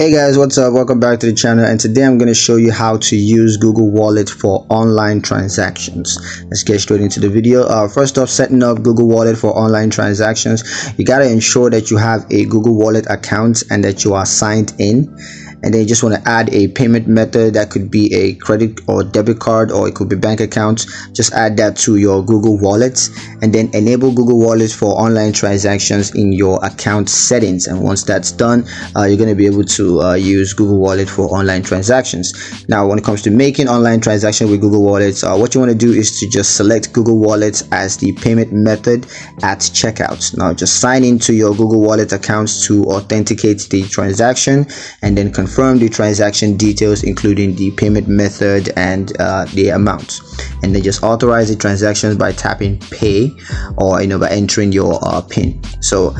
Hey guys, what's up? Welcome back to the channel, and today I'm going to show you how to use Google Wallet for online transactions. Let's get straight into the video. First off, setting up Google Wallet for online transactions, you got to ensure that you have a Google Wallet account and that you are signed in. And then you just want to add a payment method. That could be a credit or debit card, or it could be bank account. Just add that to your Google Wallet and then enable Google Wallet for online transactions in your account settings. And once that's done, you're going to be able to use Google Wallet for online transactions. Now, when it comes to making online transactions with Google Wallet, what you want to do is to just select Google Wallet as the payment method at checkout. Now, just sign into your Google Wallet accounts to authenticate the transaction, and then confirm the transaction details, including the payment method and the amount, and then just authorize the transactions by tapping pay, or by entering your PIN. So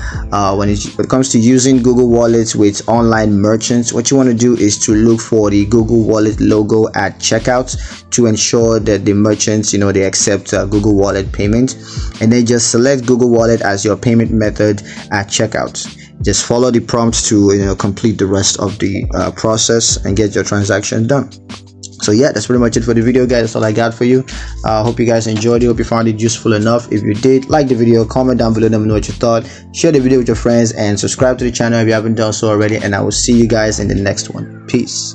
when it comes to using Google Wallets with online merchants, what you want to do is to look for the Google Wallet logo at checkout to ensure that the merchants they accept Google Wallet payment, and then just select Google Wallet as your payment method at checkout. Just follow the prompts to complete the rest of the process and get your transaction done. So yeah, that's pretty much it for the video, guys. That's all I got for you. Hope you guys enjoyed it. Hope you found it useful enough. If you did, like the video, comment down below, let me know what you thought. Share the video with your friends and subscribe to the channel if you haven't done so already, and I will see you guys in the next one. Peace.